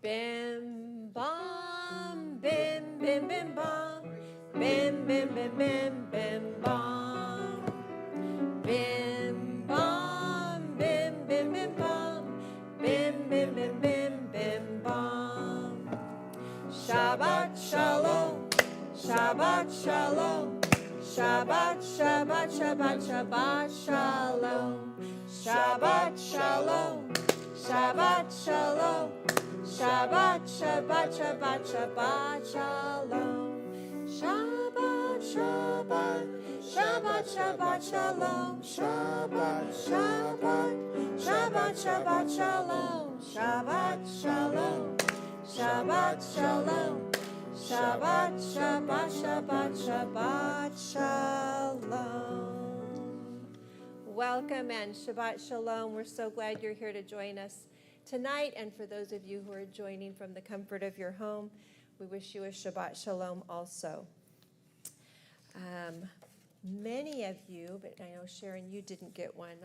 Bim bam, bim bim bim bam, bim bim bim bim bim bam, bim bam, bim bim bim bam, bim bim bim bim bim bam. Shabbat shalom, Shabbat shalom, Shabbat Shabbat Shabbat Shabbat shalom, Shabbat shalom, Shabbat shalom. Shabbat, Shabbat, Shabbat, Shabbat, Shalom. Shabbat, Shabbat, Shabbat, Shabbat, Shalom. Shabbat, Shabbat, Shabbat, Shabbat, Shalom. Shabbat, Shalom. Shabbat, Shalom. Shabbat, Shabbat, Shabbat, Shabbat, Shalom. Welcome and Shabbat Shalom. We're so glad you're here to join us tonight, and for those of you who are joining from the comfort of your home, we wish you a Shabbat Shalom also. Many of you, but I know Sharon, you didn't get one,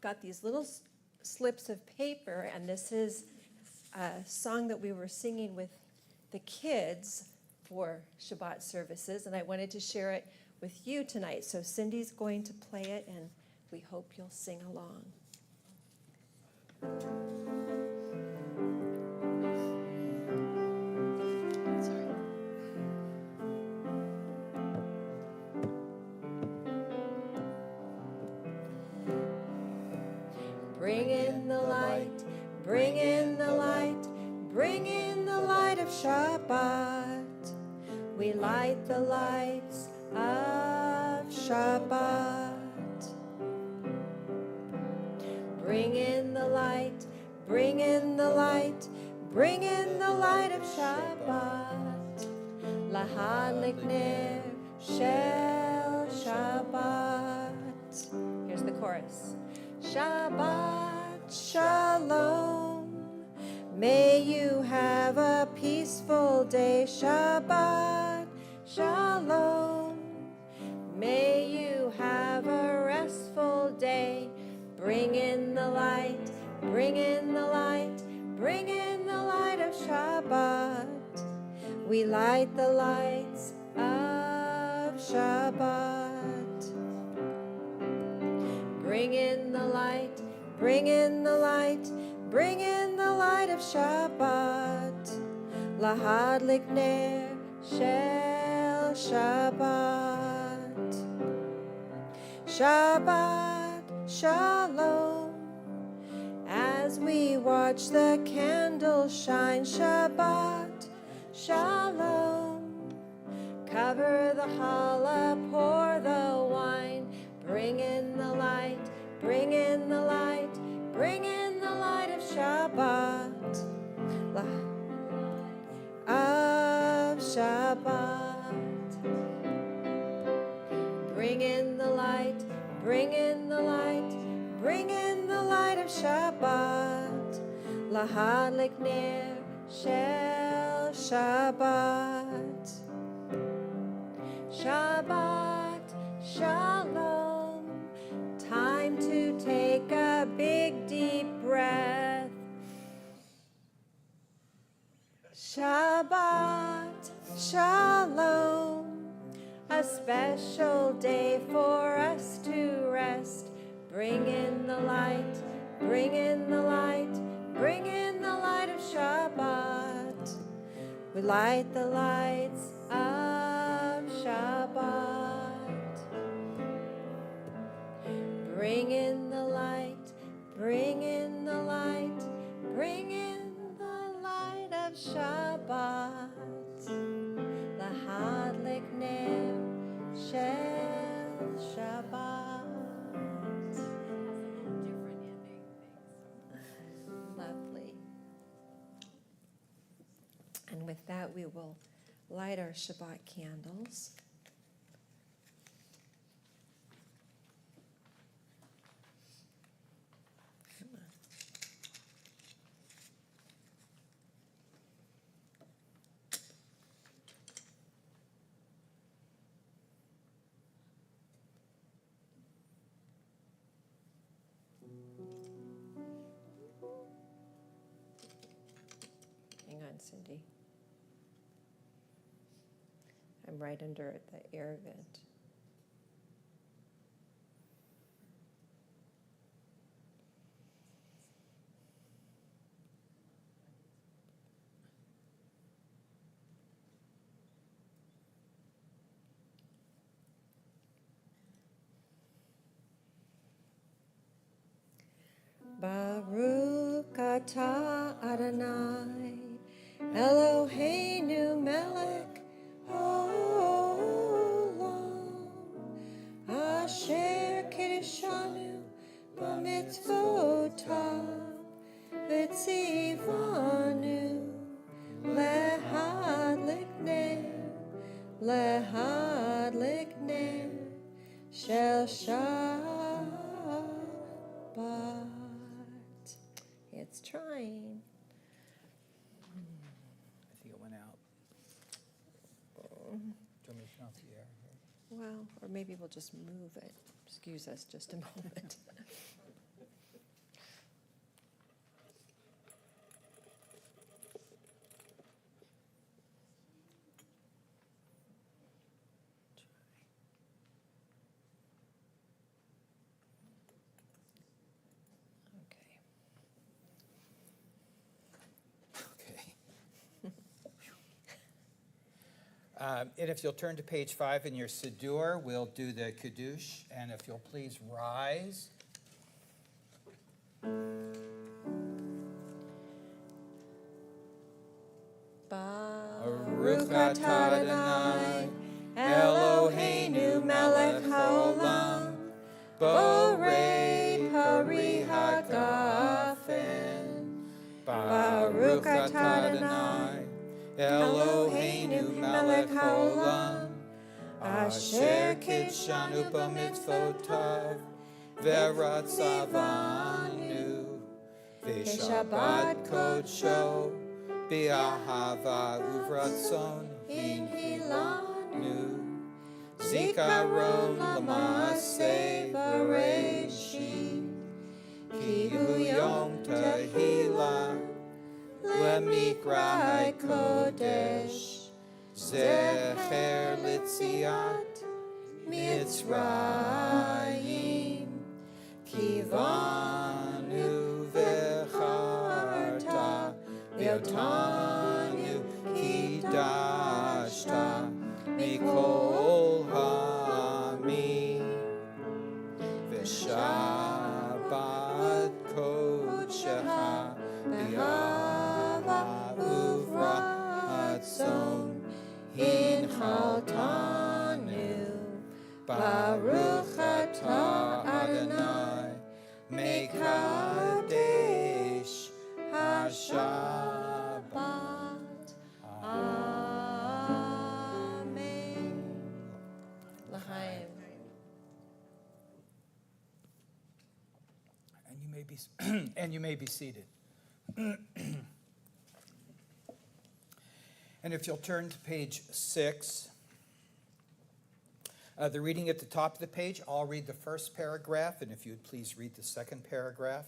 got these little slips of paper, and this is a song that we were singing with the kids for Shabbat services, and I wanted to share it with you tonight. So Cindy's going to play it, and we hope you'll sing along. Sorry. Bring in the light, bring in the light, bring in the light of Shabbat. We light the lights of Shabbat. Bring in the light, bring in the light, bring in the light of Shabbat. Lahadlik ner shel Shabbat. Here's the chorus. Shabbat shalom. May you have a peaceful day. Shabbat shalom. May you have a restful day. Bring in the light, bring in the light, bring in the light of Shabbat. We light the lights of Shabbat. Bring in the light, bring in the light, bring in the light of Shabbat. Lahadlik ner shel Shabbat. Shabbat Shalom. As we watch the candles shine, Shabbat Shalom. Cover the challah, pour the wine. Bring in the light, bring in the light, bring in the light of Shabbat. Of Shabbat. Bring in the light, bring in the light, bring in the light of Shabbat. Lahadlik ner shel Shabbat. Shabbat shalom. Time to take a big deep breath. Shabbat shalom. A special day for us to rest. Bring in the light, bring in the light, bring in the light of Shabbat. We light the lights of Shabbat. Bring in the light, bring in the light, bring in the light of Shabbat. Lahadlik ner shel Shabbat. Lovely. And with that, we will light our Shabbat candles. fan, Cindy. I'm right under the air vent. Baruch atah Adonai, Eloheinu melech haolam, asher kiddushanu b'mitzvotav, v'tzivanu lehad likneh shel Shabbat. It's trying. I think it went out. Do you want me to turn off the air here? Well, or maybe we'll just move it. Excuse us just a moment. And if you'll turn to page 5 in your Siddur, we'll do the Kiddush. And if you'll please rise. Baruch atah Adonai, Eloheinu melech haolam, borei pari hagafen. Baruch atah Adonai, Eloheinu melech haolam, asher kidshanu b'mitzvotav, v'ratzavanu, v'shabbat kodsho, b'ahava uvratzon hinhilanu, zikaron l'maaseh v'reishit, ki hu yom tehillah, Lemikra Kodesh, Zecher Litziat Mitzrayim, Kivanu Vecharta, Veotanu Kidashta, Mikol Hami, Veshabbat Kodshecha, Uvratzon hinchaltanu, Baruch atah Adonai, Mekadesh HaShabbat. Amen. L'chaim. And you may be seated. And if you'll turn to page 6, the reading at the top of the page, I'll read the first paragraph, and if you would please read the second paragraph.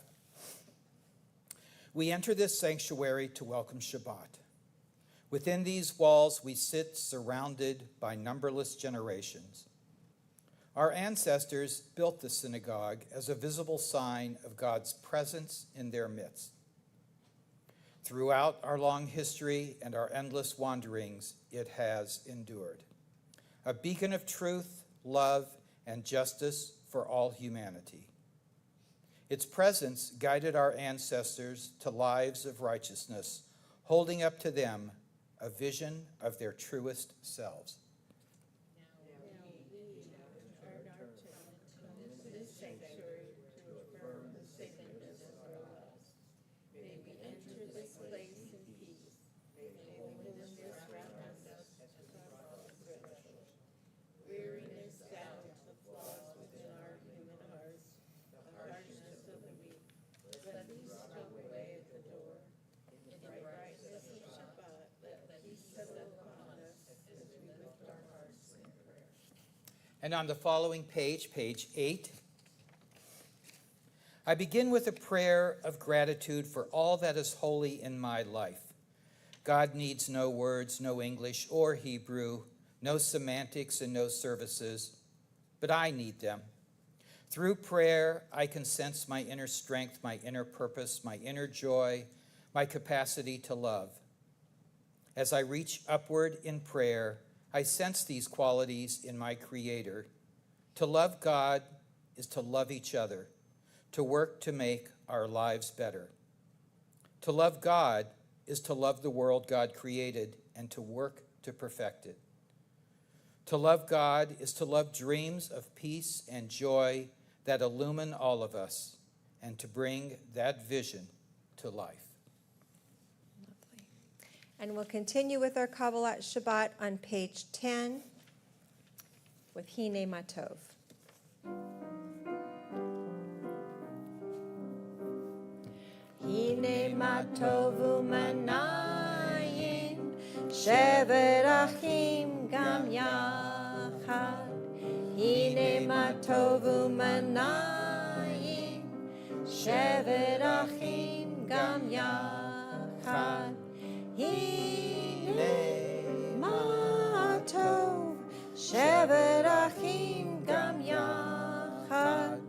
We enter this sanctuary to welcome Shabbat. Within these walls, we sit surrounded by numberless generations. Our ancestors built the synagogue as a visible sign of God's presence in their midst. Throughout our long history and our endless wanderings, it has endured. A beacon of truth, love, and justice for all humanity. Its presence guided our ancestors to lives of righteousness, holding up to them a vision of their truest selves. And on the following page, page 8, I begin with a prayer of gratitude for all that is holy in my life. God needs no words, no English or Hebrew, no semantics and no services, but I need them. Through prayer, I can sense my inner strength, my inner purpose, my inner joy, my capacity to love. As I reach upward in prayer, I sense these qualities in my Creator. To love God is to love each other, to work to make our lives better. To love God is to love the world God created and to work to perfect it. To love God is to love dreams of peace and joy that illumine all of us and to bring that vision to life. Lovely. And we'll continue with our Kabbalat Shabbat on page 10 with Hine Matov. Hine Matovu Manayim Shevet Achim Gam Yachad. Hine Matovu Manayim Shevet Achim Gam Yachad. Hine Matov Shevet Achim Gam Yachad.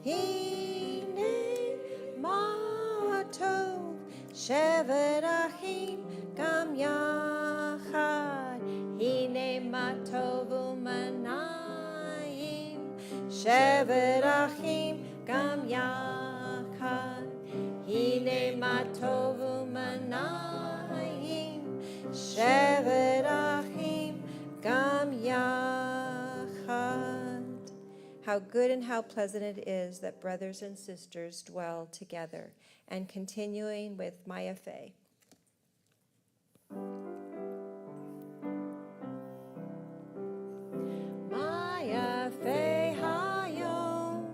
Hine Matov Shevet Achim Gam Yachad. Hine Matov Umanayim Shevet Achim Gam Yachad. Hine Matov Umanayim Shevet Achim Gam Yachad. How good and how pleasant it is that brothers and sisters dwell together. And continuing with Maya Fey. Maya Fey Hayom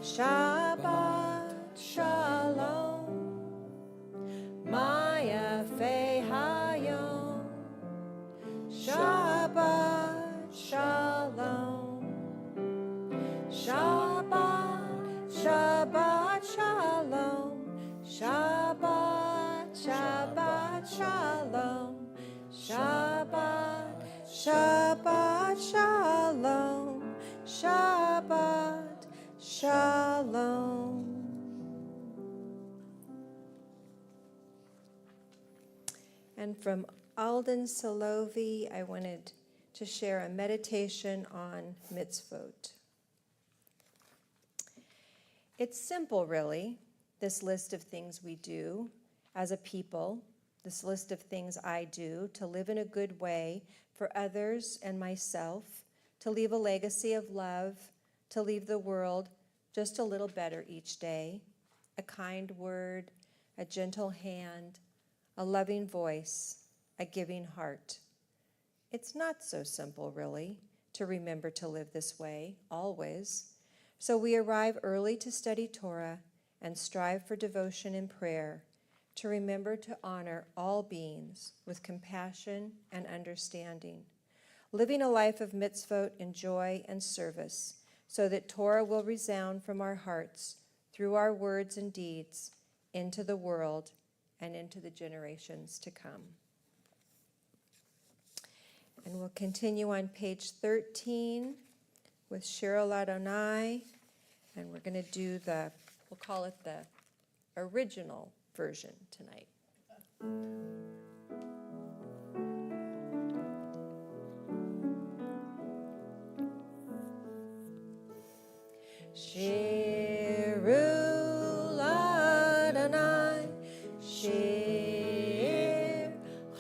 Shabbat Shalom. Maya Fey Hayom Shabbat Shalom. Shabbat, Shabbat Shalom. Shabbat, Shabbat Shalom. Shabbat, Shabbat Shalom. Shabbat Shalom. And from Alden Salovi, I wanted to share a meditation on mitzvot. It's simple, really, this list of things we do as a people, this list of things I do to live in a good way for others and myself, to leave a legacy of love, to leave the world just a little better each day, a kind word, a gentle hand, a loving voice, a giving heart. It's not so simple, really, to remember to live this way, always. So we arrive early to study Torah and strive for devotion and prayer, to remember to honor all beings with compassion and understanding, living a life of mitzvot in joy and service, so that Torah will resound from our hearts through our words and deeds into the world and into the generations to come. And we'll continue on page 13 with Shirul Adonai, and we're going to do we'll call it the original version tonight. Shirul Adonai, Shir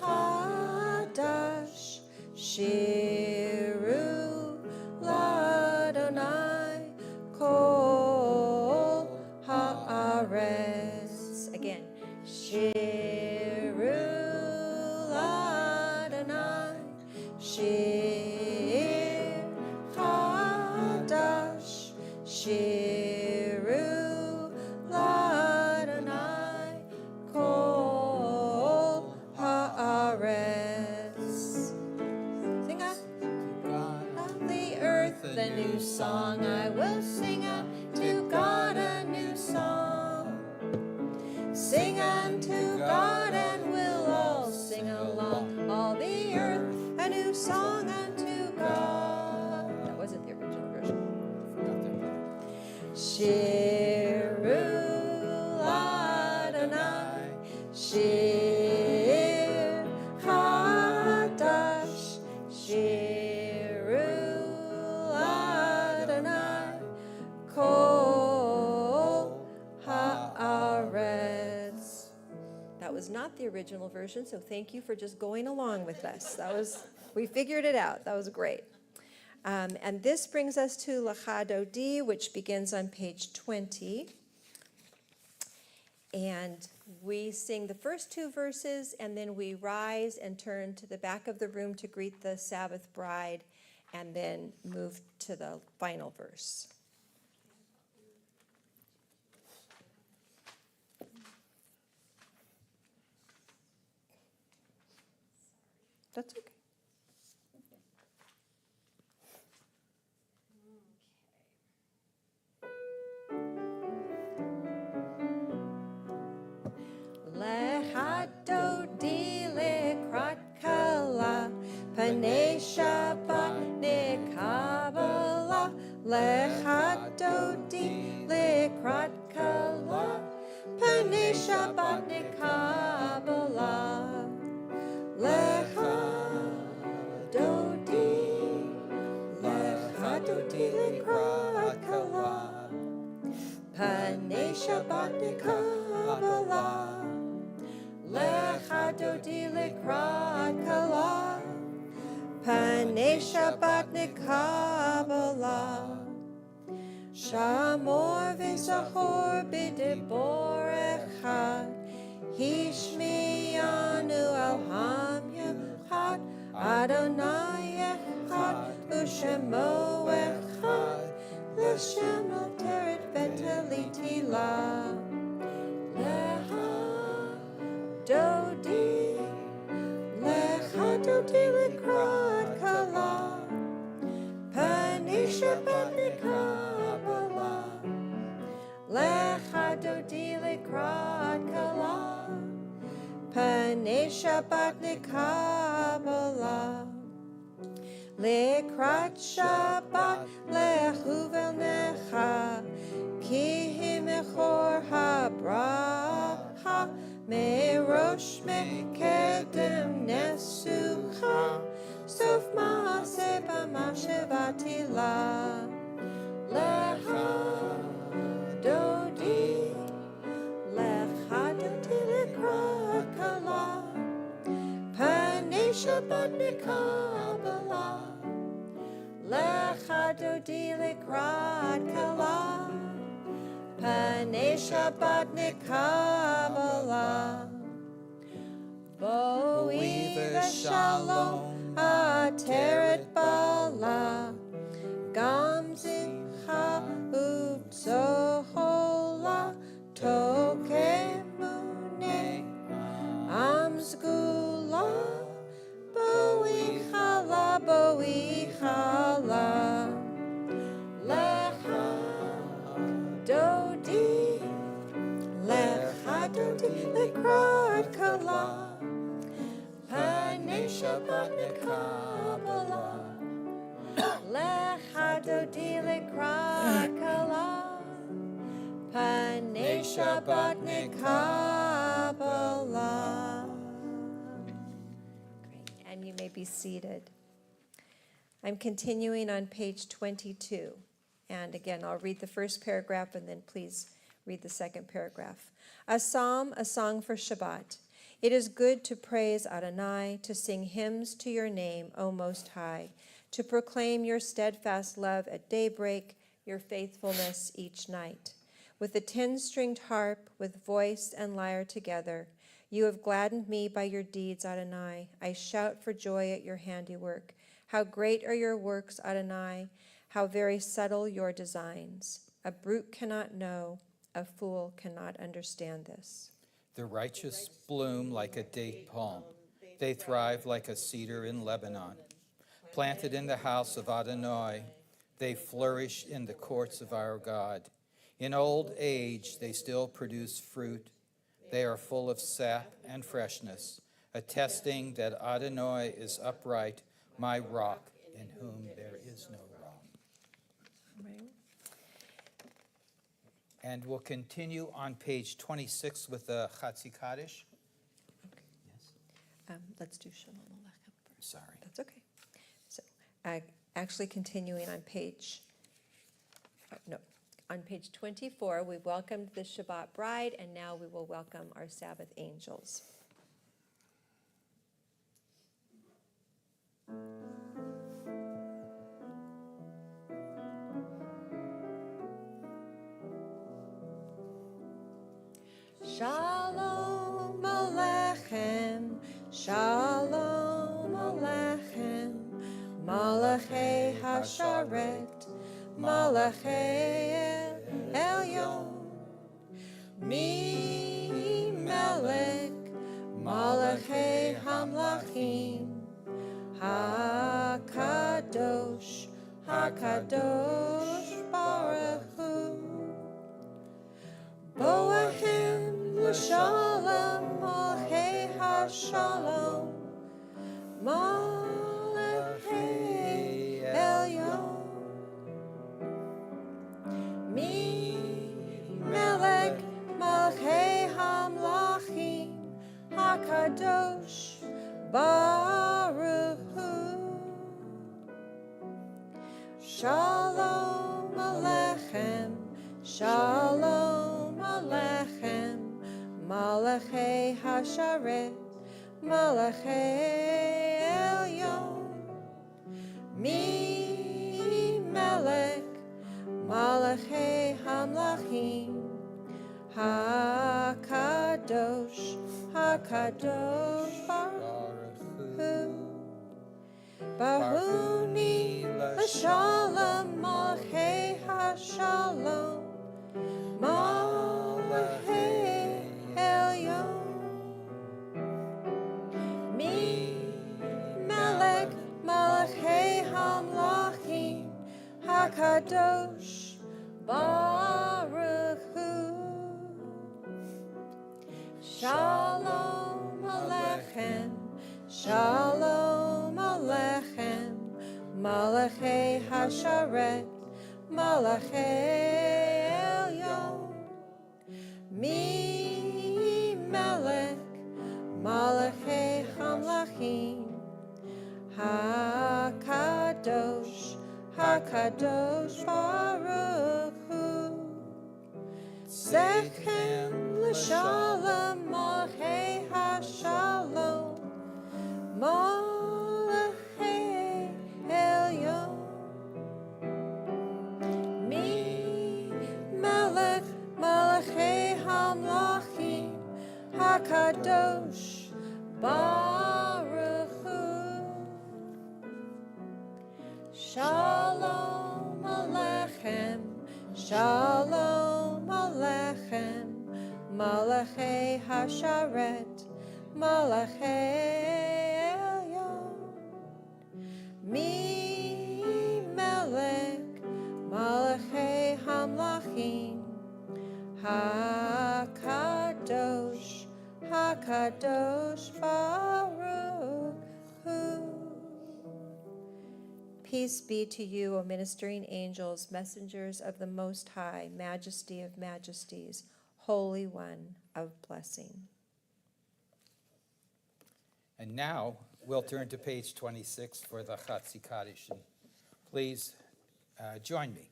Hadash, Shirul Adonai, Kol Haaretz. Again, Shirul Adonai, Shir Hadash, Shirul Adonai, Kol Haaretz. Sing up. On the earth a new song I will sing unto God a new song. Sing unto God and we'll song unto God. That wasn't the original version. Forgot that part. Shiru Adonai, Shir Hadash, Shiru Adonai, Kol Haaretz. That was not the original version, so thank you for just going along with us. We figured it out. That was great. And this brings us to Lecha Dodi, which begins on page 20. And we sing the first two verses, and then we rise and turn to the back of the room to greet the Sabbath bride, and then move to the final verse. That's okay. Lecha Dodi lekrat kala, Panei Shabbat nekabala. Lecha Dodi lekrat kala, Panei Shabbat nekabala. Lecha Dodi lekrat kala, Panei Shabbat nekabala. Lecha Dodi lekrat kala, Panei Shabbat nekabala. Shamor v'zachor b'dibor echad, Hishmiyanu al ham yechad, Adonai echad, U'shemo echad, L'shem alteret v'telitila. Lecha Dodi, Lecha Dodi lekrat kala, Panei Shabbat nekabala. Lecha Dodi lekrat kala, Panei Shabbat nekabala. Lekrat Shabbat lechu v'necha, Ki himechor habracha, Merosh mekedem nesucha, Sof maaseh b'mashevatila. Lecha Dodi, Lecha Dodi lekrat kala, Panei Shabbat nekabala. Lecha Dodi lekrat kala, Panei Shabbat nekabala. Bo'i v'shalom ateret bala, Gam zimcha u'tzohola, Tokemune am zgula, Bo'i chala, Bo'i chala. Lecha Dodi, Lecha Dodi lekrat kala, Panei Shabbat nekabala. Lecha Dodi lekrat kala, Panei Shabbat nekabala. Great, and you may be seated. I'm continuing on page 22. And again, I'll read the first paragraph and then please read the second paragraph. A psalm, a song for Shabbat. It is good to praise Adonai, to sing hymns to your name, O Most High, to proclaim your steadfast love at daybreak, your faithfulness each night. With the 10-stringed harp, with voice and lyre together, you have gladdened me by your deeds, Adonai. I shout for joy at your handiwork. How great are your works, Adonai! How very subtle your designs. A brute cannot know, a fool cannot understand this. The righteous bloom like a date palm. They thrive like a cedar in Lebanon. Planted in the house of Adonai, they flourish in the courts of our God. In old age, they still produce fruit. They are full of sap and freshness, attesting that Adonai is upright, my rock, in whom there is no wrong. Right. And we'll continue on page 26 with the Chatzi Kaddish. Yes, Let's do Shalom Aleichem first. sorry. That's okay. So, actually continuing on page, on page 24, we welcomed the Shabbat bride, and now we will welcome our Sabbath angels. Shalom Aleichem, Shalom Aleichem, Malachei Hasharet, Malachei Elyon, Mi Melech, Malachei Hamlachim, HaKadosh, HaKadosh Baruch Hu, Boahem L'Shalom, Malachei HaShalom, Malachei Elyon, Mi Melech, Malachei Hamlachim, HaKadosh Baruch Hu. Shalom Aleichem, Shalom Aleichem, Malachei Hasharet, Malachei Elyon, Mi Melech, Malachei Hamlachim, HaKadosh, HaKadosh Baruch Hu. Baruni L'Shalom, Malachei HaShalom, Malachei Elyon, Mi Melech, Malachei Hamlachim, HaKadosh Baruch Hu. Shalom Aleichem, Shalom Aleichem, Malachei Hasharet, Malachei Elyon, Mi Melech, Malachei Hamlachim, HaKadosh, HaKadosh Baruch Hu. Sechem L'Shalom, Malachei HaShalom, Malachei Elyon, Mi Melech, Malachei Hamlachim, HaKadosh Baruch Hu. Shalom Aleichem, Shalom Aleichem, Malachei Hasharet, Malachei Elyon, Mi Melech, Malachei Hamlachim, HaKadosh, HaKadosh Baruch Hu. Peace be to you, O ministering angels, messengers of the Most High, Majesty of majesties, Holy One of blessing. And now we'll turn to page 26 for the Chatzi Kaddish. Please join me.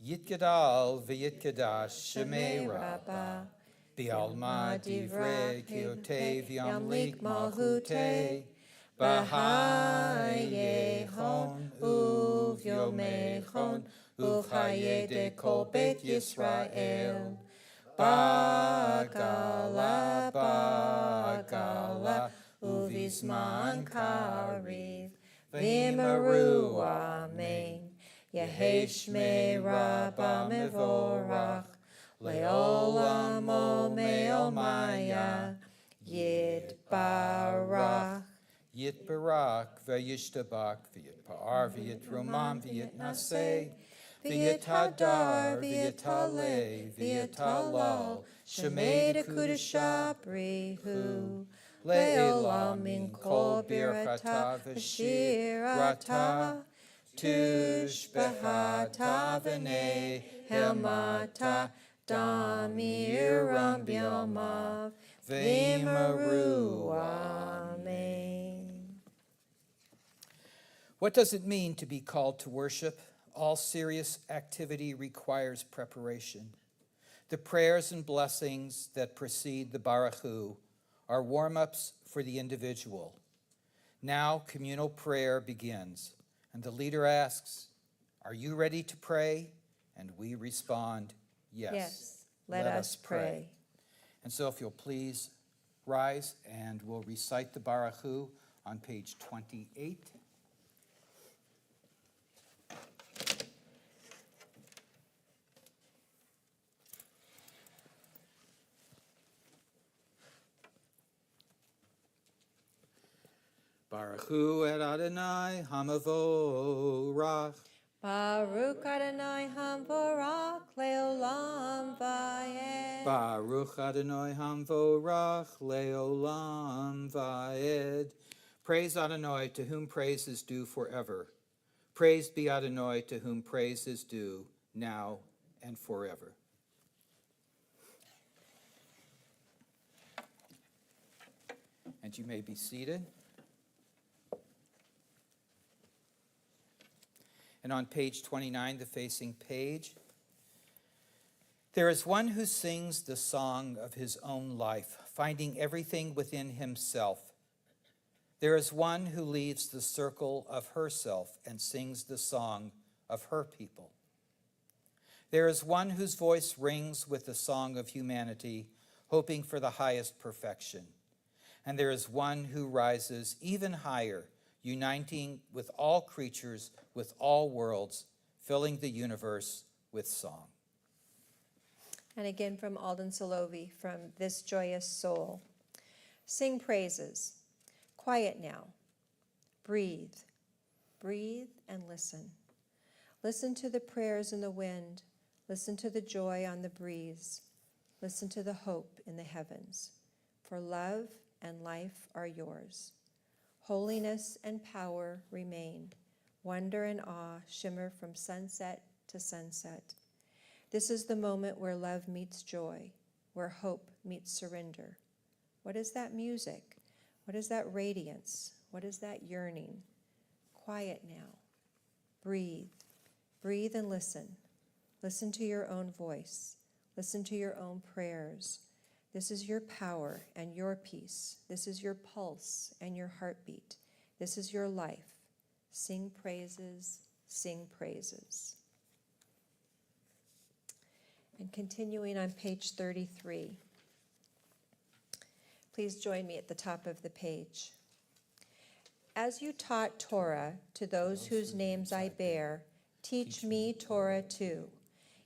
Yitgadal v'yitgadash shemei Rabbah, bi'alma divrei kiotev yamlik malchutei, b'hayehon uvyomechon uchayede kol bet Yisrael, bagala bagala uvizman kariv v'immeru amen. Yehei shmei Rabbah mevorach, le'olam omeol maya, yitbarach. Yitbarach, v'yishtabach, v'yitpa'ar, v'yitrumam, v'yitnaseh, v'yithadar, v'yithaleh, v'yithalal, shemei dekudesha brihu, Le'olam min kol birata v'shirata, tushbehata v'nei helmata, damiram b'yomav, v'emaru. Amen. What does it mean to be called to worship? All serious activity requires preparation. The prayers and blessings that precede the Baruch Hu are warm-ups for the individual. Now communal prayer begins, and the leader asks, "Are you ready to pray?" And we respond, "Yes, Yes, let us pray." And so if you'll please rise, and we'll recite the Baruch Hu on page 28. Baruch Hu et Adonai Hamavorach. Baruch Adonai Hamvorach Leolam Vayed. Baruch Adonai Hamvorach Leolam Vaed. Praise Adonai, to whom praise is due forever. Praise be Adonai, to whom praise is due now and forever. And you may be seated. And on page 29, the facing page, there is one who sings the song of his own life, finding everything within himself. There is one who leaves the circle of herself and sings the song of her people. There is one whose voice rings with the song of humanity, hoping for the highest perfection. And there is one who rises even higher, uniting with all creatures, with all worlds, filling the universe with song. And again from Alden Solovi, from This Joyous Soul. Sing praises. Quiet now. Breathe. Breathe and listen. Listen to the prayers in the wind. Listen to the joy on the breeze. Listen to the hope in the heavens. For love and life are yours. Holiness and power remain. Wonder and awe shimmer from sunset to sunset. This is the moment where love meets joy, where hope meets surrender. What is that music? What is that radiance? What is that yearning? Quiet now. Breathe. Breathe and listen. Listen to your own voice. Listen to your own prayers. This is your power and your peace. This is your pulse and your heartbeat. This is your life. Sing praises, sing praises. And continuing on page 33. Please join me at the top of the page. As you taught Torah to those whose names I bear, teach me Torah too.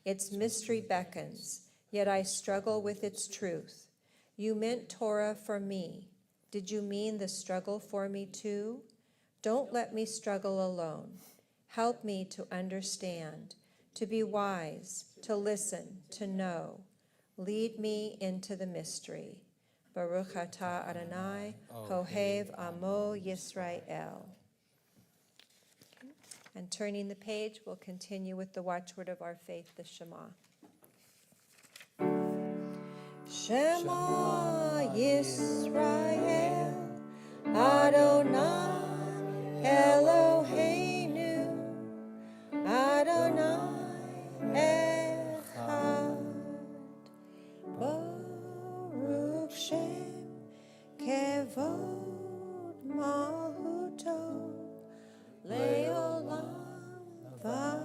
Its mystery beckons, yet I struggle with its truth. You meant Torah for me. Did you mean the struggle for me too? Don't let me struggle alone. Help me to understand, to be wise, to listen, to know. Lead me into the mystery. Baruch atah Adonai, Hohev Amo Yisrael. And turning the page, we'll continue with the watchword of our faith, the Shema. Shema Yisrael, Adonai Eloheinu, Adonai Echad, Baruch Shem Kevod Malchuto, Leolam Vayed.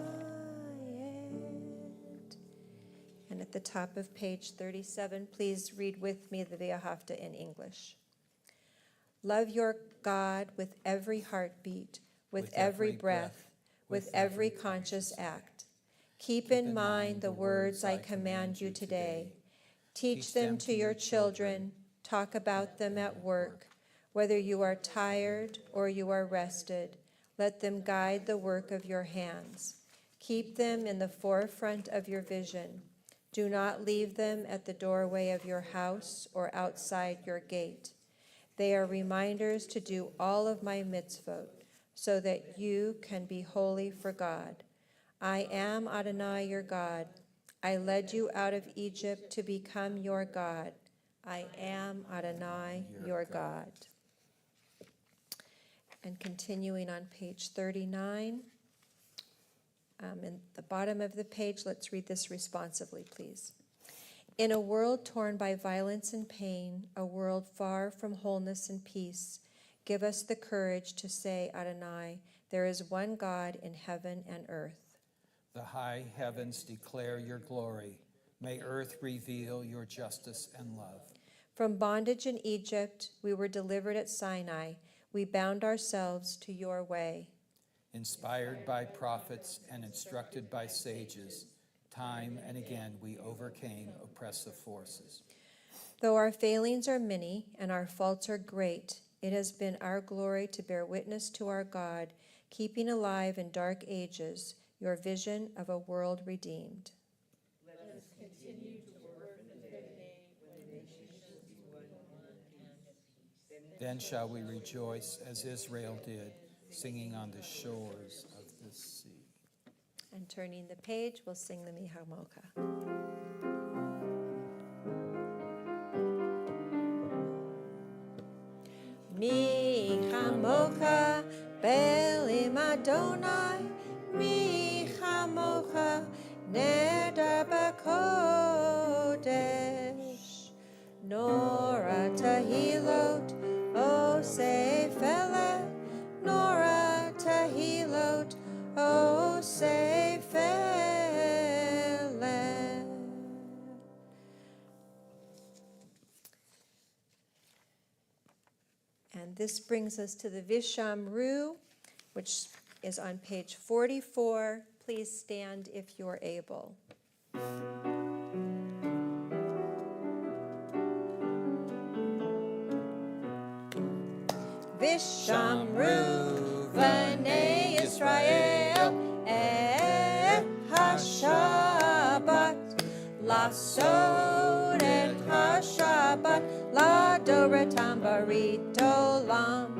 And at the top of page 37, please read with me the Ve'ahavta in English. Love your God with every heartbeat, with every breath, with every conscious act. Keep in mind the words I command you today. Teach them to your children. Talk about them at work. Whether you are tired or you are rested, let them guide the work of your hands. Keep them in the forefront of your vision. Do not leave them at the doorway of your house or outside your gate. They are reminders to do all of my mitzvot, so that you can be holy for God. I am Adonai your God. I led you out of Egypt to become your God. I am Adonai your God. And continuing on page 39, in the bottom of the page, let's read this responsively, please. In a world torn by violence and pain, a world far from wholeness and peace, give us the courage to say, Adonai, there is one God in heaven and earth. The high heavens declare your glory. May earth reveal your justice and love. From bondage in Egypt, we were delivered at Sinai. We bound ourselves to your way. Inspired by prophets and instructed by sages, time and again we overcame oppressive forces. Though our failings are many and our faults are great, it has been our glory to bear witness to our God, keeping alive in dark ages your vision of a world redeemed. Let us continue to work for the day when the nations will be one and at peace. Then shall we rejoice as Israel did, singing on the shores of the sea. And turning the page, we'll sing the Mihamoka. Mihamoka, Belim Adonai, Mihamoka, Neder Bakodesh, Nora Tahilot, O Seifelet, Nora Tahilot, O Seifelet. And this brings us to the Vishamru, which is on page 44. Please stand if you're able. Vishamru, V'nei Yisrael, HaShabbat, Lasod et HaShabbat, Ladoratam Barit Olam.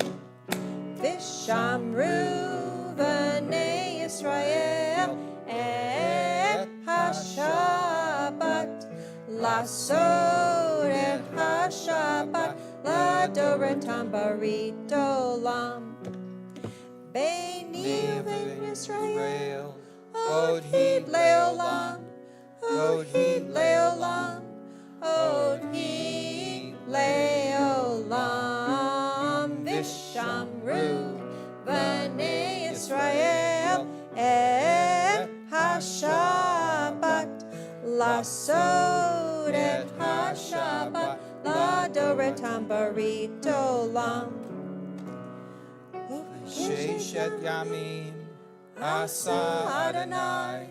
Vishamru, V'nei Yisrael, HaShabbat, Lasod et HaShabbat, Ladoratam Barit Olam. Beini u'bein Yisrael, Od Hid Leolam, Od Hid Leolam, Od Hid Leolam. Vishamru, V'nei Yisrael, HaShabbat, Lasod et HaShabbat, Ladoratam Barit Olam. Sheshet Yamim, Asa Adonai,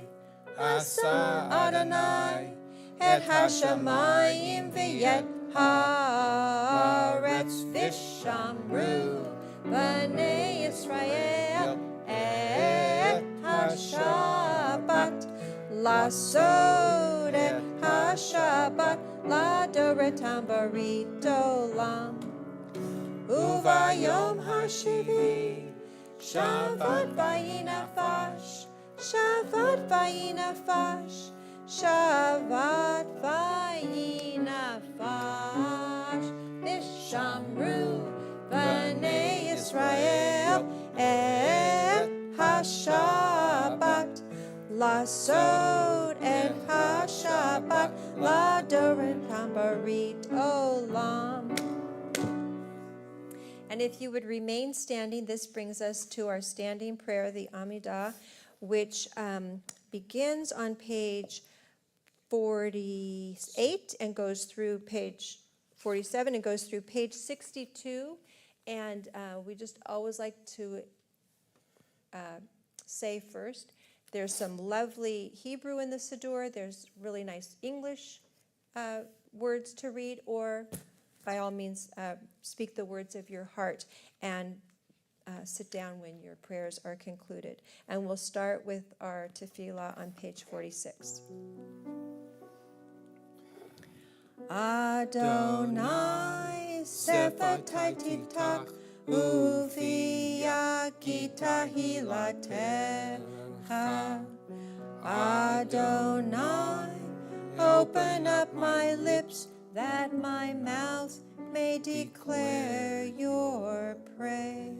Asa Adonai, Et Hashamayim v'yet haaretz. Vishamru, V'nei Yisrael, Et HaShabbat, Lasod et HaShabbat, Ladoratam Barit Olam. Uvayom HaShivi, Shabbat vayinafash, Shabbat vayinafash, Shabbat vayinafash. Vishamru, V'nei Yisrael, Et HaShabbat, Lasod et HaShabbat, Ladoratam Barit Olam. And if you would remain standing, this brings us to our standing prayer, the Amidah, which begins on page 48 and goes through page 47 and goes through page 62. And we just always like to say first, there's some lovely Hebrew in the Siddur. There's really nice English words to read, or by all means, speak the words of your heart and sit down when your prayers are concluded. And we'll start with our tefillah on page 46. Adonai Sefatitita, Uvia Gita Hilatecha. Adonai, open up my lips that my mouth may declare your praise.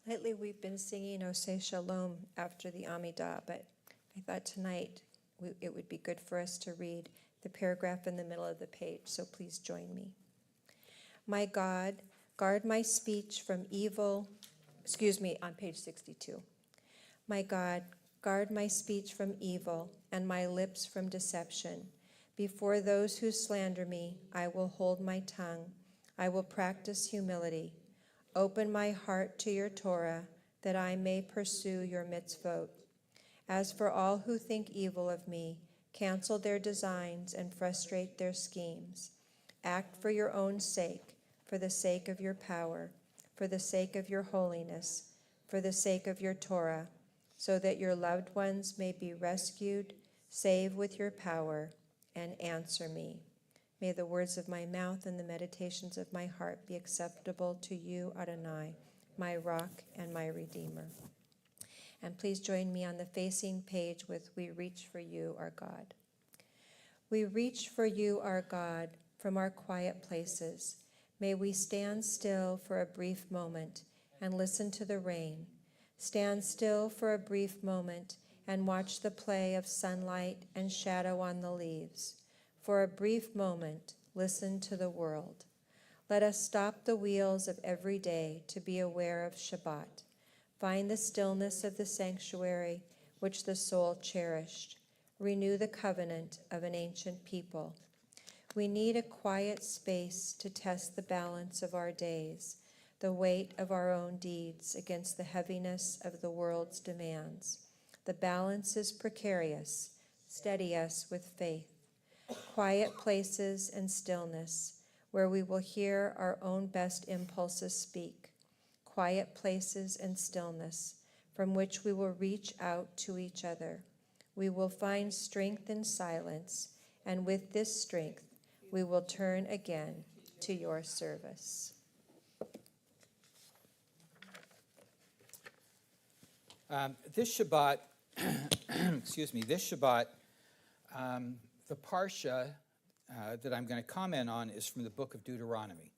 Lately, we've been singing Oseh Shalom after the Amidah, but I thought tonight it would be good for us to read the paragraph in the middle of the page, so please join me. My God, guard my speech from evil, on page 62. My God, guard my speech from evil and my lips from deception. Before those who slander me, I will hold my tongue. I will practice humility. Open my heart to your Torah, that I may pursue your mitzvot. As for all who think evil of me, cancel their designs and frustrate their schemes. Act for your own sake, for the sake of your power, for the sake of your holiness, for the sake of your Torah, so that your loved ones may be rescued, save with your power, and answer me. May the words of my mouth and the meditations of my heart be acceptable to you, Adonai, my rock and my redeemer. And please join me on the facing page with We Reach for You, Our God. We reach for you, our God, from our quiet places. May we stand still for a brief moment and listen to the rain. Stand still for a brief moment and watch the play of sunlight and shadow on the leaves. For a brief moment, listen to the world. Let us stop the wheels of every day to be aware of Shabbat. Find the stillness of the sanctuary which the soul cherished. Renew the covenant of an ancient people. We need a quiet space to test the balance of our days, the weight of our own deeds against the heaviness of the world's demands. The balance is precarious. Steady us with faith. Quiet places and stillness, where we will hear our own best impulses speak. Quiet places and stillness, from which we will reach out to each other. We will find strength in silence, and with this strength, we will turn again to your service. This Shabbat, this Shabbat, the Parsha that I'm going to comment on is from the book of Deuteronomy.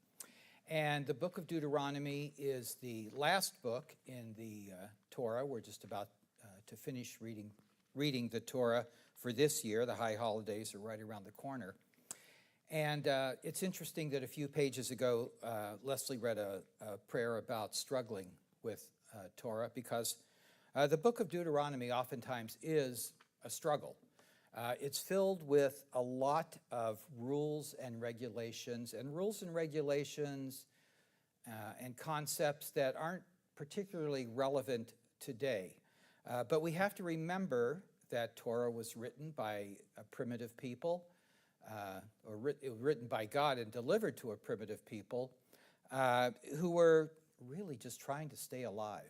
And the book of Deuteronomy is the last book in the Torah. We're just about to finish reading the Torah for this year. The high holidays are right around the corner. And it's interesting that a few pages ago, Leslie read a prayer about struggling with Torah, because the book of Deuteronomy oftentimes is a struggle. It's filled with a lot of rules and regulations, and concepts that aren't particularly relevant today. But we have to remember that Torah was written by a primitive people, written by God and delivered to a primitive people who were really just trying to stay alive.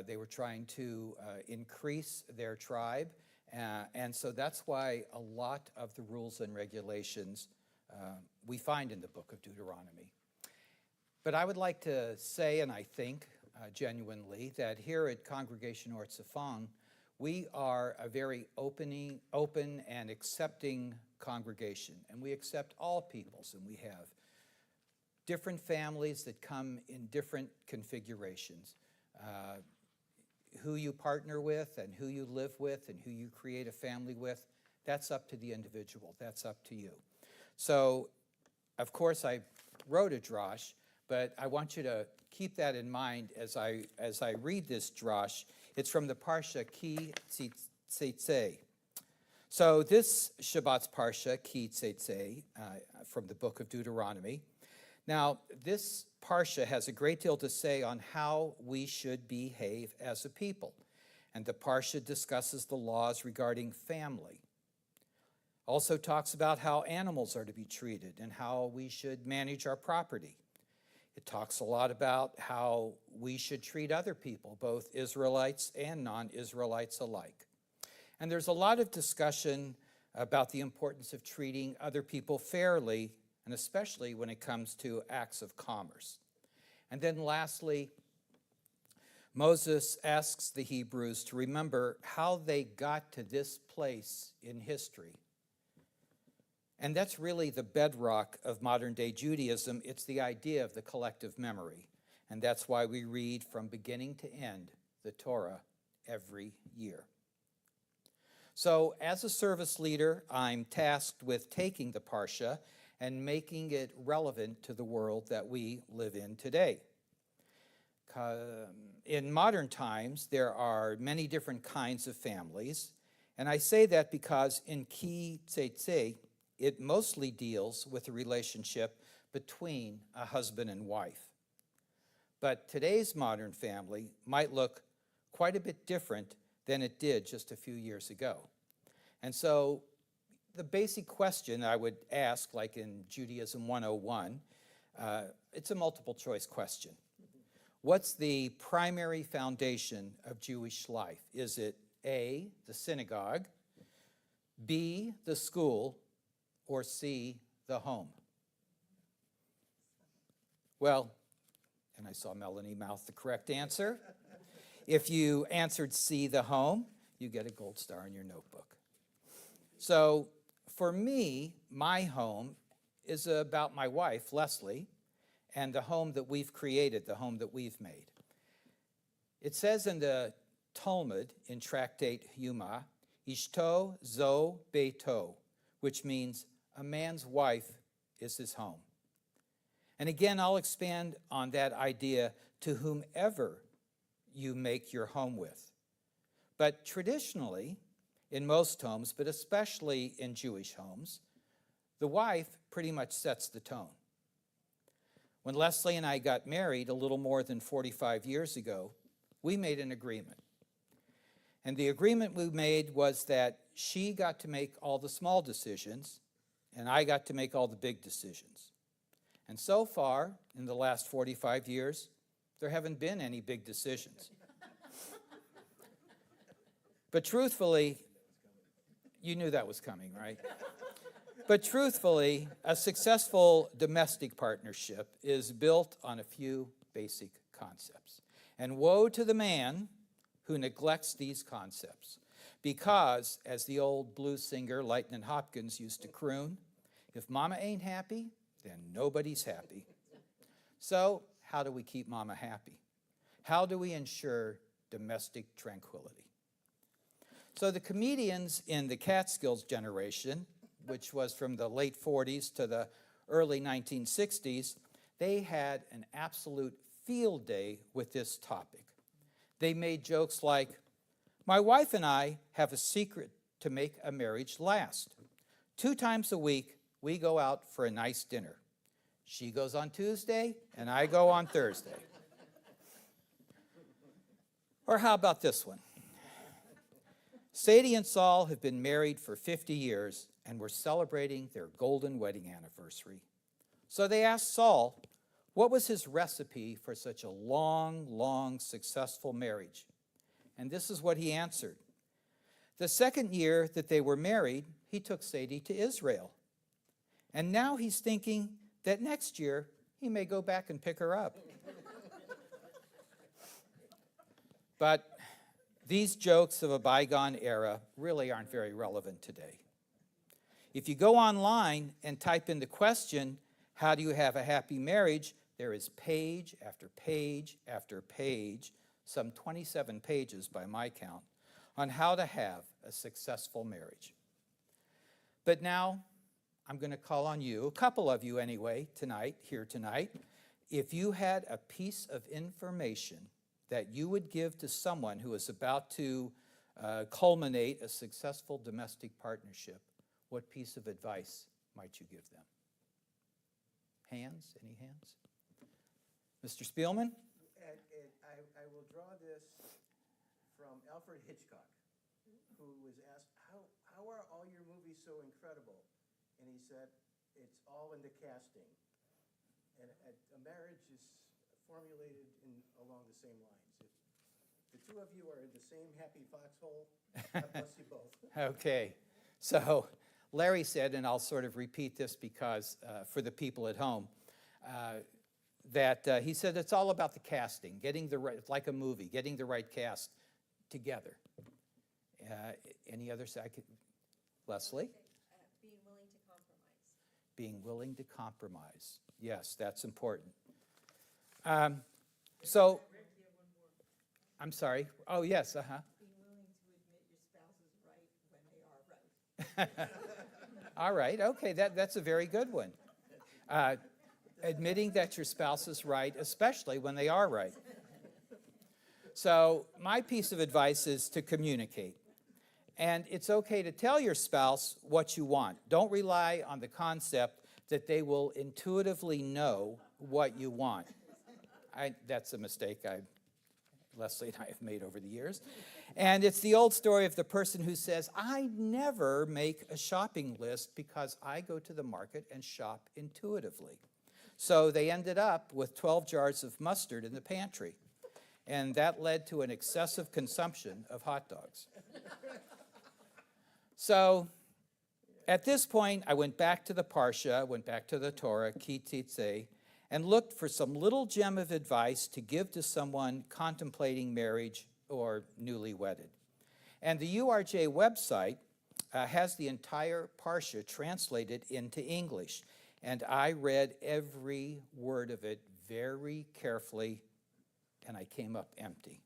They were trying to increase their tribe, and so that's why a lot of the rules and regulations we find in the book of Deuteronomy. But I would like to say, and I think genuinely, that here at Congregation Or Tzefang, we are a very open and accepting congregation, and we accept all peoples, and we have different families that come in different configurations. Who you partner with and who you live with and who you create a family with, that's up to the individual. That's up to you. So, of course, I wrote a drash, but I want you to keep that in mind as I read this drash. It's from the Parsha Ki Tzetzei. So this Shabbat's Parsha, Ki Tzetzei, from the book of Deuteronomy. Now, this Parsha has a great deal to say on how we should behave as a people. And the Parsha discusses the laws regarding family. Also talks about how animals are to be treated and how we should manage our property. It talks a lot about how we should treat other people, both Israelites and non-Israelites alike. And there's a lot of discussion about the importance of treating other people fairly, and especially when it comes to acts of commerce. And then lastly, Moses asks the Hebrews to remember how they got to this place in history. And that's really the bedrock of modern-day Judaism. It's the idea of the collective memory. And that's why we read from beginning to end the Torah every year. So as a service leader, I'm tasked with taking the Parsha and making it relevant to the world that we live in today. In modern times, there are many different kinds of families, and I say that because in Ki Tzetzei, it mostly deals with the relationship between a husband and wife. But today's modern family might look quite a bit different than it did just a few years ago. And so the basic question I would ask, like in Judaism 101, it's a multiple choice question. What's the primary foundation of Jewish life? Is it A, the synagogue, B, the school, or C, the home? Well, and I saw Melanie mouth the correct answer. If you answered C, the home, you get a gold star in your notebook. So for me, my home is about my wife, Leslie, and the home that we've created, the home that we've made. It says in the Talmud, in Tractate Yuma, Ishto zo beito, which means a man's wife is his home. And again, I'll expand on that idea to whomever you make your home with. But traditionally, in most homes, but especially in Jewish homes, the wife pretty much sets the tone. When Leslie and I got married a little more than 45 years ago, we made an agreement. And the agreement we made was that she got to make all the small decisions, and I got to make all the big decisions. And so far, in the last 45 years, there haven't been any big decisions. But truthfully, you knew that was coming, right? But truthfully, a successful domestic partnership is built on a few basic concepts. And woe to the man who neglects these concepts. Because, as the old blues singer Lightnin' Hopkins used to croon, if mama ain't happy, then nobody's happy. So, how do we keep mama happy? How do we ensure domestic tranquility? So the comedians in the Catskills generation, which was from the late 40s to the early 1960s, they had an absolute field day with this topic. They made jokes like, "My wife and I have a secret to make a marriage last. 2 times a week, we go out for a nice dinner. She goes on Tuesday, and I go on Thursday." Or how about this one? Sadie and Saul have been married for 50 years and were celebrating their golden wedding anniversary. So they asked Saul, what was his recipe for such a long, successful marriage? And this is what he answered. The second year that they were married, he took Sadie to Israel. And now he's thinking that next year he may go back and pick her up. But these jokes of a bygone era really aren't very relevant today. If you go online and type in the question, how do you have a happy marriage? There is page after page after page, some 27 pages by my count, on how to have a successful marriage. But now, I'm going to call on you, a couple of you anyway, here tonight. If you had a piece of information that you would give to someone who is about to culminate a successful domestic partnership, what piece of advice might you give them? Hands? Any hands? Mr. Spielman? I will draw this from Alfred Hitchcock, who was asked, how are all your movies so incredible? And he said, it's all in the casting. And a marriage is formulated along the same lines. If the two of you are in the same happy foxhole, God bless you both. Okay. So Larry said, and I'll sort of repeat this because for the people at home, that he said it's all about the casting, getting the right, like a movie, getting the right cast together. Any other second? Leslie? Being willing to compromise. Being willing to compromise. Yes, that's important. So, I'm sorry. Oh, yes, Being willing to admit your spouse is right when they are right. All right, okay, that's a very good one. Admitting that your spouse is right, especially when they are right. So my piece of advice is to communicate. And it's okay to tell your spouse what you want. Don't rely on the concept that they will intuitively know what you want. That's a mistake Leslie and I have made over the years. And it's the old story of the person who says, I never make a shopping list because I go to the market and shop intuitively. So they ended up with 12 jars of mustard in the pantry. And that led to an excessive consumption of hot dogs. So at this point, I went back to the Parsha, went back to the Torah, Ki Tzitze, and looked for some little gem of advice to give to someone contemplating marriage or newly wedded. And the URJ website has the entire Parsha translated into English. And I read every word of it very carefully, and I came up empty.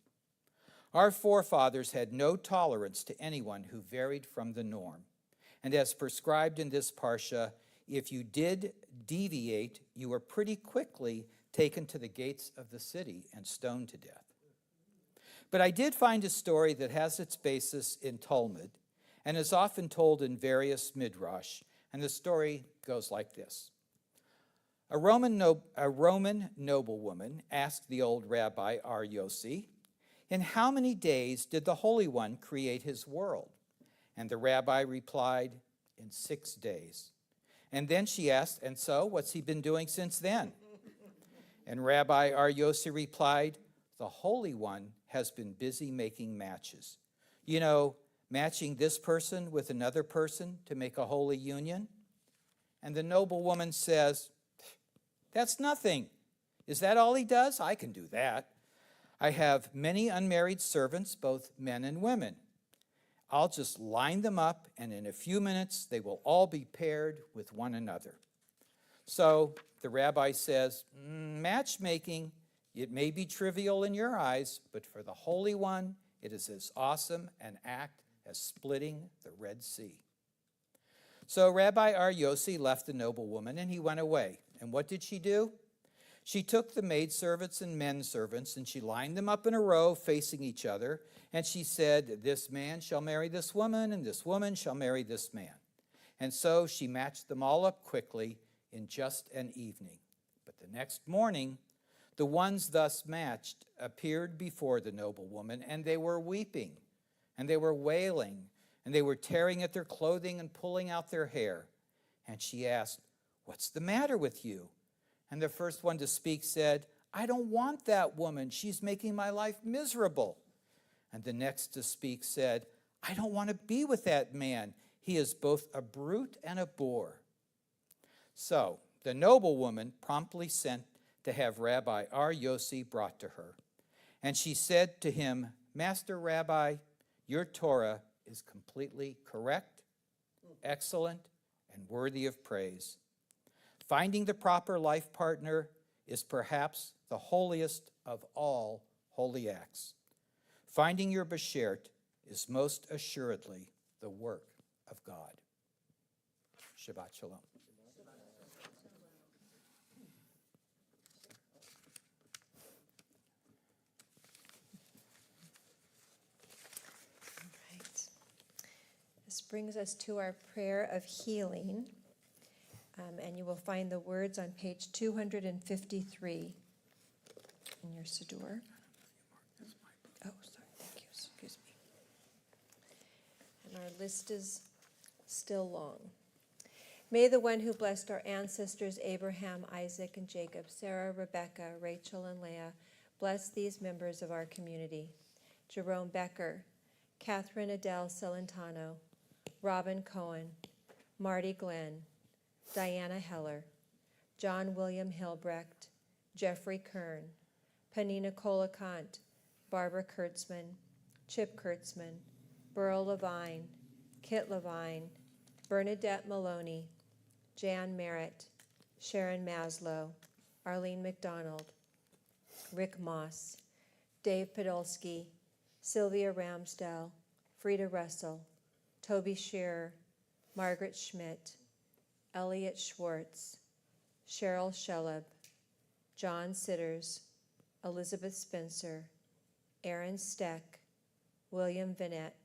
Our forefathers had no tolerance to anyone who varied from the norm. And as prescribed in this Parsha, if you did deviate, you were pretty quickly taken to the gates of the city and stoned to death. But I did find a story that has its basis in Talmud and is often told in various midrash, and the story goes like this. A Roman noblewoman asked the old rabbi Ar Yossi, in how many days did the Holy One create his world? And the rabbi replied, in 6 days. And then she asked, and so, what's he been doing since then? And Rabbi Ar Yossi replied, the Holy One has been busy making matches. You know, matching this person with another person to make a holy union. And the noblewoman says, that's nothing. Is that all he does? I can do that. I have many unmarried servants, both men and women. I'll just line them up, and in a few minutes they will all be paired with one another." So the rabbi says, matchmaking, it may be trivial in your eyes, but for the Holy One, it is as awesome an act as splitting the Red Sea. So Rabbi Ar Yossi left the noblewoman, and he went away. And what did she do? She took the maidservants and menservants, and she lined them up in a row facing each other, and she said, "This man shall marry this woman, and this woman shall marry this man." And so she matched them all up quickly in just an evening. But the next morning, the ones thus matched appeared before the noblewoman, and they were weeping, and they were wailing, and they were tearing at their clothing and pulling out their hair. And she asked, "What's the matter with you?" And the first one to speak said, "I don't want that woman. She's making my life miserable." And the next to speak said, "I don't want to be with that man. He is both a brute and a boor." So the noblewoman promptly sent to have Rabbi Ar Yossi brought to her. And she said to him, "Master Rabbi, your Torah is completely correct, excellent, and worthy of praise. Finding the proper life partner is perhaps the holiest of all holy acts. Finding your beshert is most assuredly the work of God." Shabbat shalom. Right. This brings us to our prayer of healing. And you will find the words on page 253 in your Siddur. Oh, sorry, thank you, excuse me. And our list is still long. May the one who blessed our ancestors Abraham, Isaac, and Jacob, Sarah, Rebecca, Rachel, and Leah, bless these members of our community: Jerome Becker, Catherine Adele Celentano, Robin Cohen, Marty Glenn, Diana Heller, John William Hilbrecht, Jeffrey Kern, Panina Kolakant, Barbara Kurtzman, Chip Kurtzman, Burl Levine, Kit Levine, Bernadette Maloney, Jan Merritt, Sharon Maslow, Arlene McDonald, Rick Moss, Dave Podolsky, Sylvia Ramsdell, Frida Russell, Toby Shearer, Margaret Schmidt, Elliot Schwartz, Cheryl Shelleb, John Sitters, Elizabeth Spencer, Aaron Steck, William Vinette,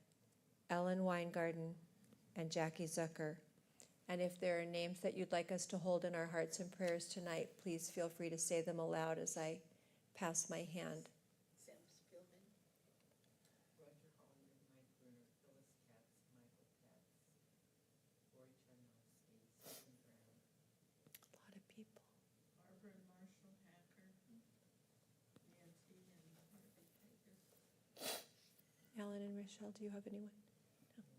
Ellen Weingarten, and Jackie Zucker. And if there are names that you'd like us to hold in our hearts and prayers tonight, please feel free to say them aloud as I pass my hand. Sam Spielman, Roger Holland, Mike Bruner, Phyllis Katz, Michael Katz, Lori Charnowski, Susan Brown, A lot of people. Barbara and Marshall Hacker, Nancy and Harvey Pegas. Alan and Rochelle, do you have anyone? No.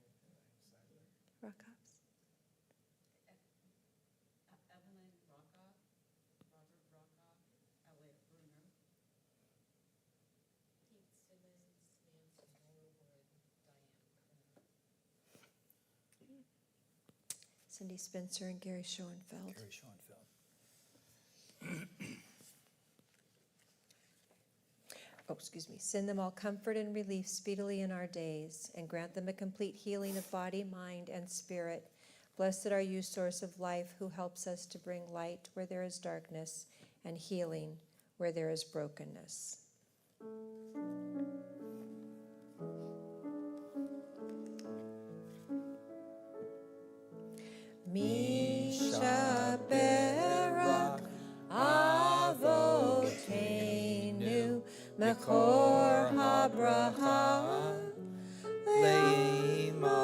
Rockhouse. Evelyn Rockoff, Robert Rockoff, Elliot Bruner, Pete Simmons, Nancy Norwood, Diane Kern. Cindy Spencer and Gary Schoenfeld. Gary Schoenfeld. Oh, excuse me. Send them all comfort and relief speedily in our days, and grant them a complete healing of body, mind, and spirit. Blessed are you, source of life, who helps us to bring light where there is darkness and healing where there is brokenness. Misha Berak Avotenu Mechor HaBracha Leimotenu.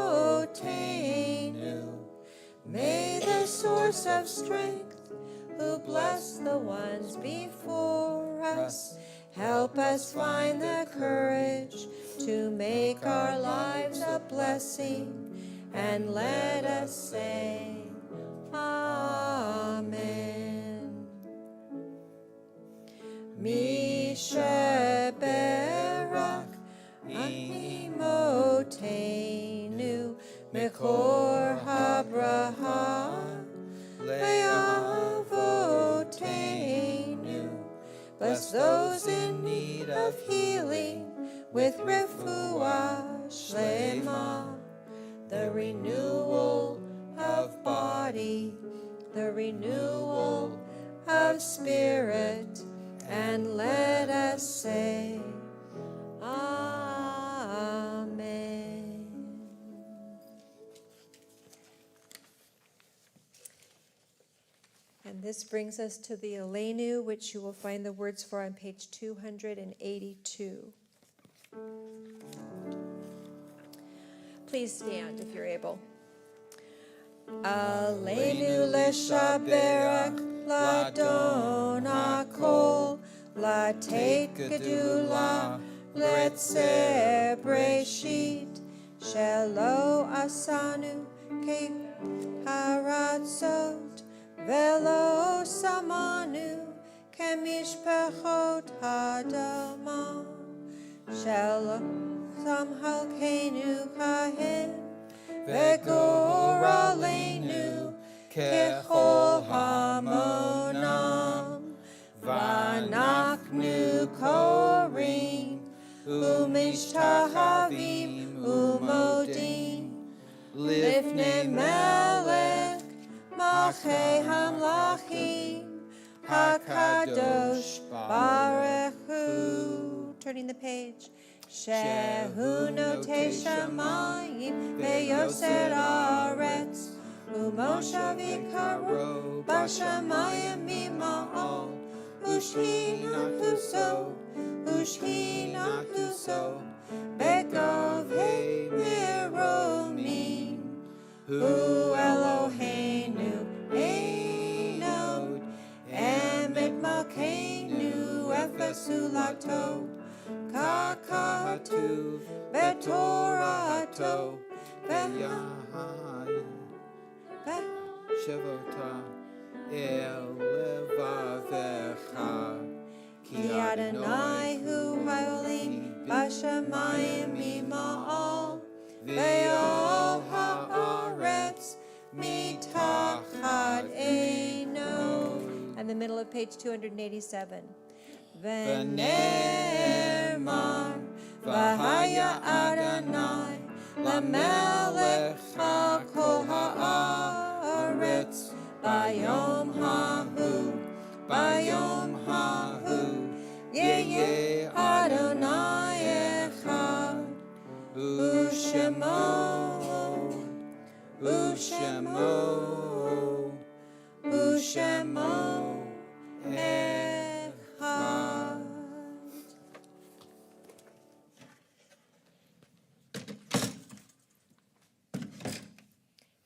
May the source of strength, who blessed the ones before us, help us find the courage to make our lives a blessing, and let us say, Amen. Misha Mekor habraha leavotenu. Bless those in need of healing with refuah shlema, the renewal of body, the renewal of spirit, and let us say, Amen. And this brings us to the Elenu, which you will find the words for on page 282. Please stand if you're able. Aleinu leshaberach ladon hakol latet gedula letzer breshit shelo asanu ke haratzot velo samanu kemishpechot hadama shelo samhalkenu kahen Vegoralenu kechol hamonam vanachnu korim umishtahavim umodim lifnei melech malchei hamlachim hakadosh baruch hu. Turning the page. Shehu notei shamayim veyoser aretz umoshav ikaro bashamayim mima'al ushhinatu so begov hei miromim hu Eloheinu einod emet malkeinu efesulato Kakatuv betorato V'yahayin Shavota el levavecha Ki Adonai hu haolim bashamayim mima'al ve'ol haaretz mitachad einod. And the middle of page 287. V'ne'emar v'haya Adonai l'melech ha'kol ha'aretz bayom hahu yeh Adonai echad u'shemo echad.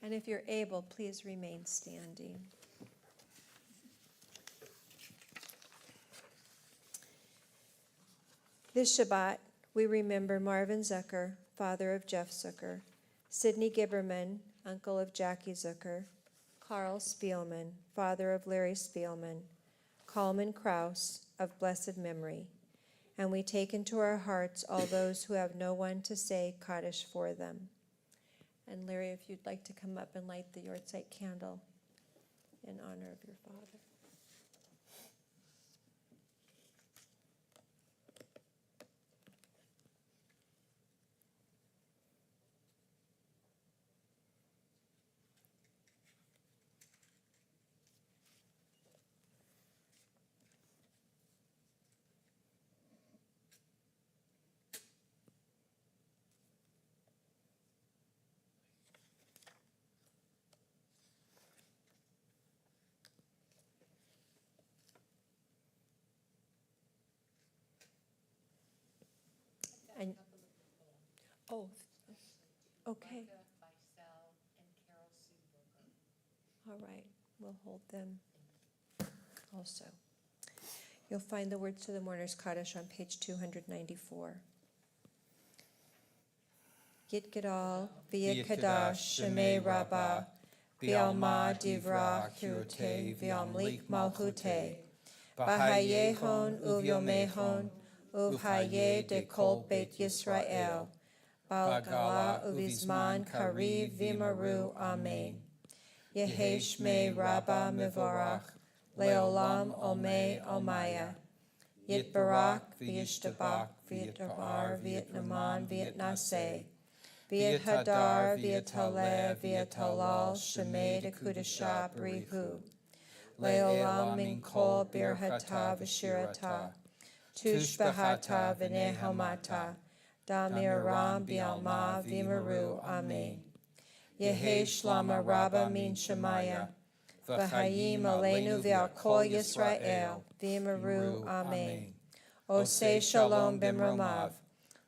And if you're able, please remain standing. This Shabbat, we remember Marvin Zucker, father of Jeff Zucker, Sidney Gibberman, uncle of Jackie Zucker, Carl Spielman, father of Larry Spielman, Coleman Kraus, of blessed memory. And we take into our hearts all those who have no one to say Kaddish for them. And Larry, if you'd like to come up and light the Yortzeit candle in honor of your father. And, oh, okay, by Sal and Carol Sue Booker. all right, we'll hold them also. You'll find the words to the mourner's Kaddish on page 294. Yit Gadol, V'yit Kadash, Shemei Rabbah, V'alma Divrah Kirutei, V'amlik Malchutei, B'hayehon Uvyomehon, Uvhaye de Kol Beit Yisrael, Balgala uvisman kari vimaru amen. Yehi shmei rabba mivorach, leolam omei omaya. Yitbarak v'yishtabak v'yitavar v'yitnaman v'yitnaseh. V'yit hadar v'yitaleh v'yitalal shemei dekudashah brihu. Leolam min kol birhata v'shirata. Tushbahata v'nehamata. Damiram bialma v'maru amen. Yehi shlama rabba min shemaya. V'hayim aleinu v'al kol Yisrael v'maru amen. Oseh shalom b'mramav.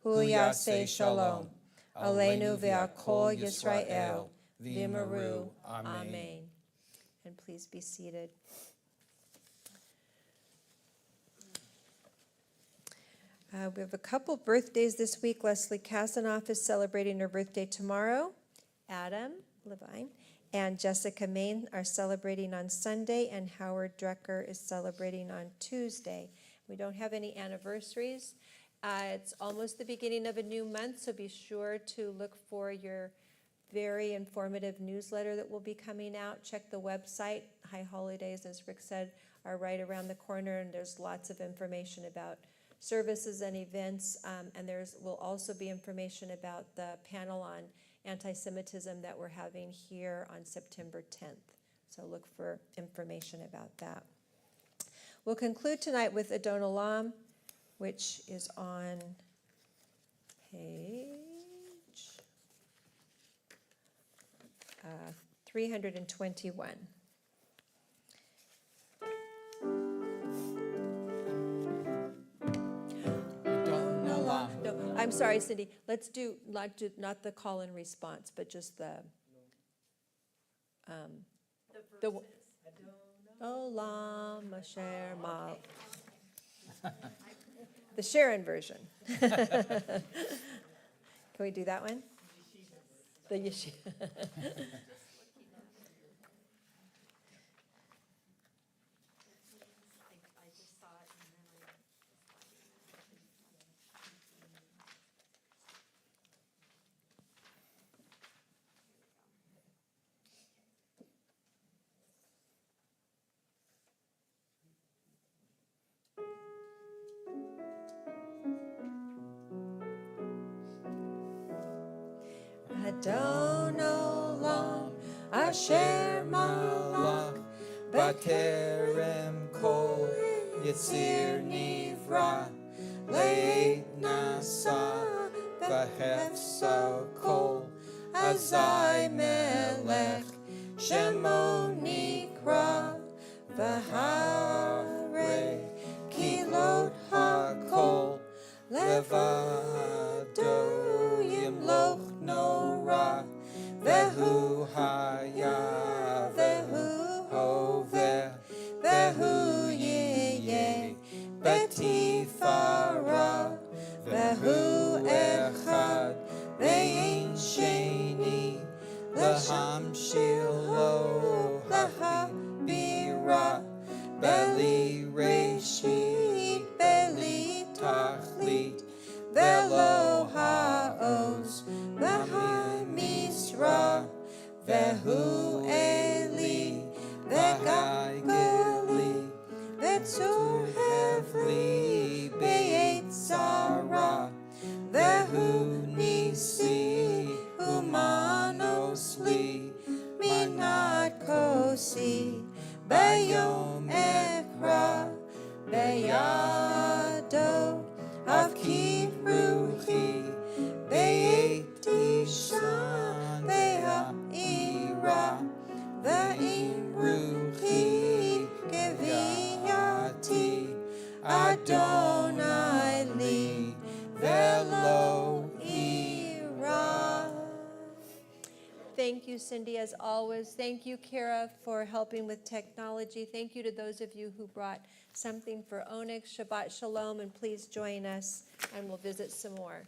Hu yaseh shalom. Aleinu v'al kol Yisrael v'maru amen. And please be seated. We have a couple birthdays this week. Leslie Kasanoff is celebrating her birthday tomorrow. Adam Levine and Jessica Main are celebrating on Sunday, and Howard Drucker is celebrating on Tuesday. We don't have any anniversaries. It's almost the beginning of a new month, so be sure to look for your very informative newsletter that will be coming out. Check the website. High holidays, as Rick said, are right around the corner, and there's lots of information about services and events, and will also be information about the panel on anti-Semitism that we're having here on September 10th. So look for information about that. We'll conclude tonight with Adon Olam, which is on page 321. No, I'm sorry, Cindy. Let's do not the call and response, but just the Olam Asher Ma. The Sharon version. Can we do that one? The Yeshiva. Adon Olam Asher Malach Baterem kol Yitzir Nivra Leit Nasa Vahefsa kol Azai Melech Shemo Nikra Vahare Kilot HaKol Levado Yimloch Nora Vehu Haya Vehu Hoveh Vehu Yeh Betifara Vehu Echad Ve'in Sheni Lahamshil Lo Lahabira Beli Reshit Beli Tachlit Velo Haoz Misra Vehu Eli Vegali Vetzur Hevli Beitzara Vehu Nisi Humanosli Minat Kosi Bayom Ekra Beyado Avkid Ruchi Beiti Shan Be'ira Ve'im Ruchi Geviyati Adonai Li Velo Ira. Thank you, Cindy, as always. Thank you, Kara, for helping with technology. Thank you to those of you who brought something for Onyx. Shabbat Shalom, and please join us, and we'll visit some more.